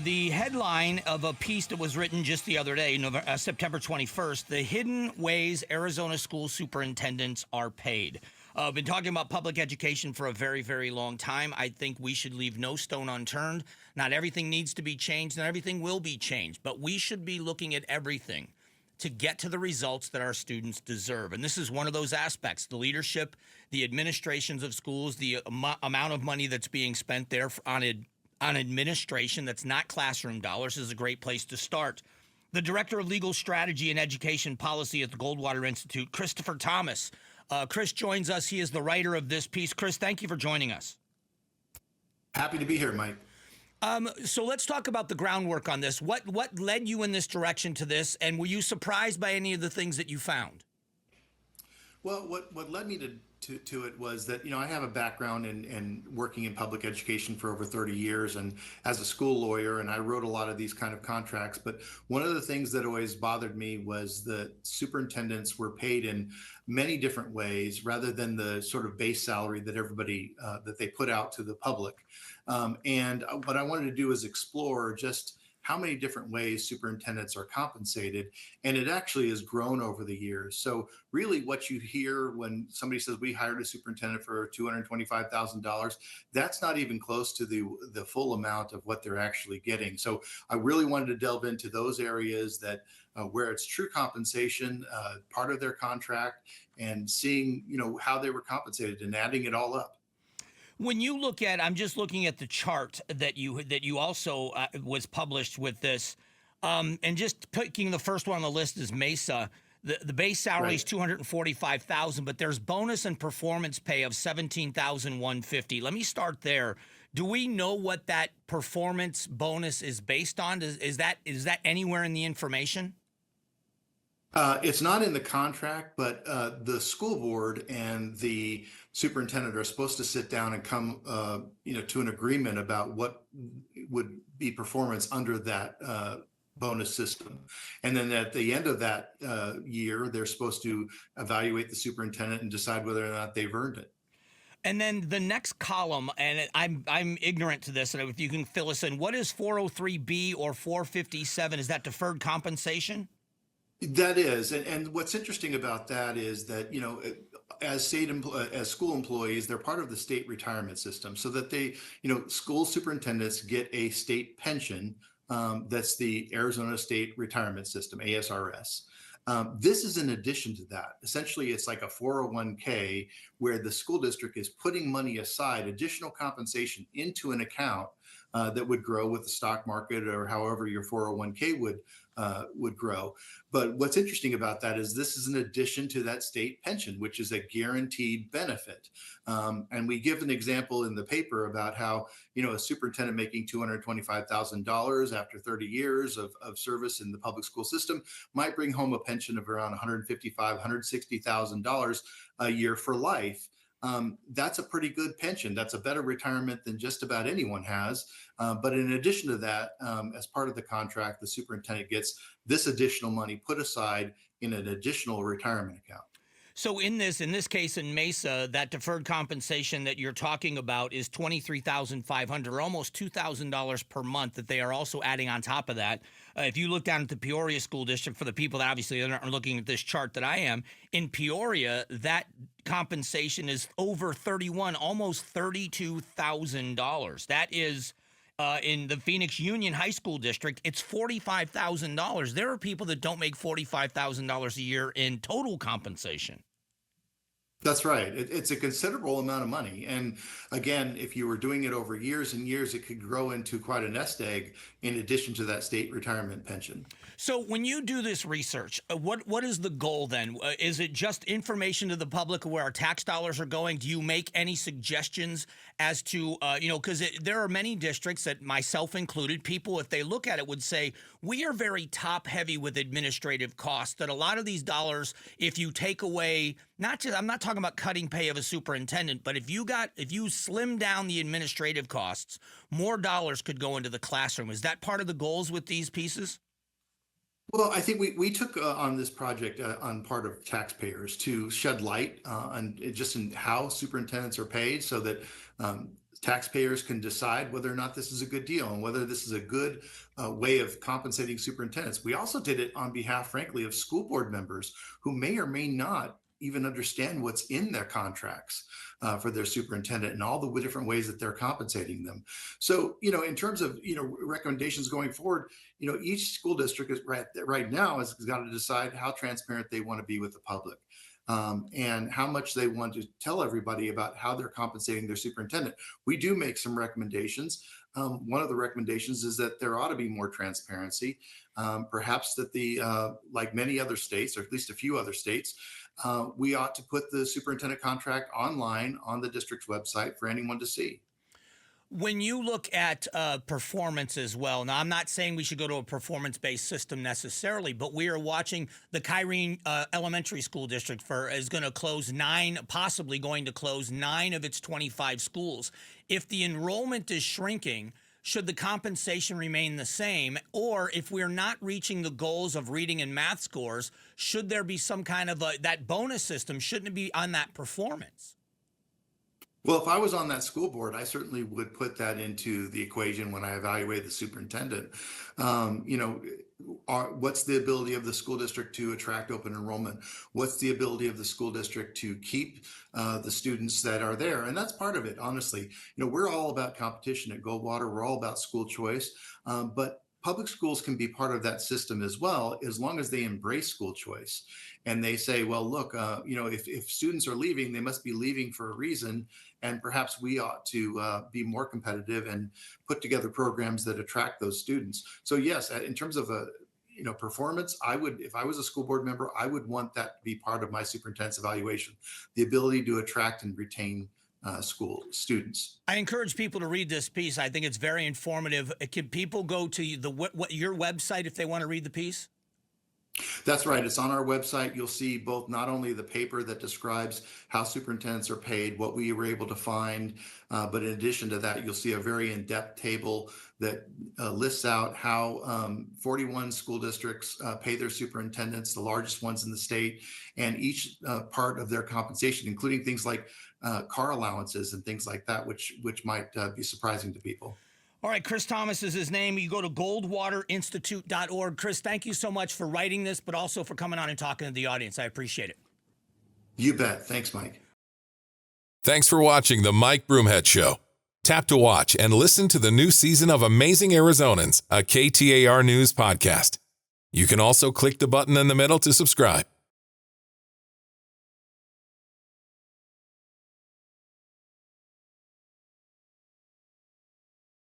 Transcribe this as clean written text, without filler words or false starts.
The headline of a piece that was written just the other day, September 21st, the hidden ways Arizona school superintendents are paid. I've been talking about public education for a very, very long time. I think we should leave no stone unturned. Not everything needs to be changed, not everything will be changed, but we should be looking at everything to get to the results that our students deserve. And this is one of those aspects, the leadership, the administrations of schools, the amount of money that's being spent there on administration that's not classroom dollars is a great place to start. The Director of Legal Strategy and Education Policy at the Goldwater Institute, Christopher Thomas. Chris joins us. He is the writer of this piece. Chris, thank you for joining us. Happy to be here, Mike. So let's talk about the groundwork on this. What led you in this direction to this, and were you surprised by any of the things that you found? Well, what led me to it was that, I have a background in working in public education for over 30 years and as a school lawyer, and I wrote a lot of these kind of contracts. But one of the things that always bothered me was that superintendents were paid in many different ways rather than the sort of base salary that everybody that they put out to the public. And what I wanted to do is explore just how many different ways superintendents are compensated, and it actually has grown over the years. So really what you hear when somebody says we hired a superintendent for $225,000, that's not even close to the full amount of what they're actually getting. So I really wanted to delve into those areas that where it's true compensation, part of their contract, and seeing how they were compensated and adding it all up. When you look at, I'm just looking at the chart that you also was published with this, and just picking the first one on the list is Mesa. The base salary is $245,000, but there's bonus and performance pay of $17,150. Let me start there. Do we know what that performance bonus is based on? Is that anywhere in the information? It's not in the contract, but the school board and the superintendent are supposed to sit down and come, to an agreement about what would be performance under that bonus system. And then at the end of that year, they're supposed to evaluate the superintendent and decide whether or not they've earned it. And then the next column, and I'm ignorant to this, and if you can fill us in, what is 403B or 457? Is that deferred compensation? That is, and what's interesting about that is that as school employees, they're part of the state retirement system, so that they, school superintendents get a state pension. That's the Arizona State Retirement System, ASRS. This is in addition to that. Essentially, it's like a 401k where the school district is putting money aside, additional compensation into an account that would grow with the stock market or however your 401k would grow. But what's interesting about that is this is in addition to that state pension, which is a guaranteed benefit. And we give an example in the paper about how, a superintendent making $225,000 after 30 years of service in the public school system might bring home a pension of around $155,000, $160,000 a year for life. That's a pretty good pension. That's a better retirement than just about anyone has. But in addition to that, as part of the contract, the superintendent gets this additional money put aside in an additional retirement account. So in this case in Mesa, that deferred compensation that you're talking about is $23,500, almost $2,000 per month that they are also adding on top of that. If you look down at the Peoria School District, for the people that obviously aren't looking at this chart that I am, in Peoria, that compensation is over almost $32,000. That is in the Phoenix Union High School District, it's $45,000. There are people that don't make $45,000 a year in total compensation. That's right. It's a considerable amount of money. And again, if you were doing it over years and years, it could grow into quite a nest egg in addition to that state retirement pension. So when you do this research, what is the goal then? Is it just information to the public of where our tax dollars are going? Do you make any suggestions as to, because there are many districts that myself included, people, if they look at it, would say, we are very top heavy with administrative costs, that a lot of these dollars, if you take away, I'm not talking about cutting pay of a superintendent, but if you slim down the administrative costs, more dollars could go into the classroom. Is that part of the goals with these pieces? Well, I think we took on this project on part of taxpayers to shed light on just in how superintendents are paid, so that taxpayers can decide whether or not this is a good deal and whether this is a good way of compensating superintendents. We also did it on behalf, frankly, of school board members who may or may not even understand what's in their contracts for their superintendent and all the different ways that they're compensating them. So, in terms of, recommendations going forward, each school district is right now has got to decide how transparent they want to be with the public. And how much they want to tell everybody about how they're compensating their superintendent. We do make some recommendations. One of the recommendations is that there ought to be more transparency. Perhaps that like many other states, or at least a few other states, we ought to put the superintendent contract online on the district's website for anyone to see. When you look at performance as well, now I'm not saying we should go to a performance-based system necessarily, but we are watching the Kyrene Elementary School District is going to close possibly going to close 9 of its 25 schools. If the enrollment is shrinking, should the compensation remain the same? Or if we're not reaching the goals of reading and math scores, should there be some kind of that bonus system? Shouldn't it be on that performance? Well, if I was on that school board, I certainly would put that into the equation when I evaluate the superintendent. What's the ability of the school district to attract open enrollment? What's the ability of the school district to keep the students that are there? And that's part of it, honestly. We're all about competition at Goldwater. We're all about school choice, but public schools can be part of that system as well, as long as they embrace school choice. And they say, well, look, if students are leaving, they must be leaving for a reason. And perhaps we ought to be more competitive and put together programs that attract those students. So yes, in terms of performance, if I was a school board member, I would want that to be part of my superintendent's evaluation, the ability to attract and retain school students. I encourage people to read this piece. I think it's very informative. Can people go to your website if they want to read the piece? That's right. It's on our website. You'll see both not only the paper that describes how superintendents are paid, what we were able to find, but in addition to that, you'll see a very in-depth table that lists out how 41 school districts pay their superintendents, the largest ones in the state, and each part of their compensation, including things like car allowances and things like that, which might be surprising to people. All right, Chris Thomas is his name. You go to goldwaterinstitute.org. Chris, thank you so much for writing this, but also for coming on and talking to the audience. I appreciate it. You bet. Thanks, Mike. Thanks for watching the Mike Broomhead Show. Tap to watch and listen to the new season of Amazing Arizonans, a KTAR News podcast. You can also click the button in the middle to subscribe.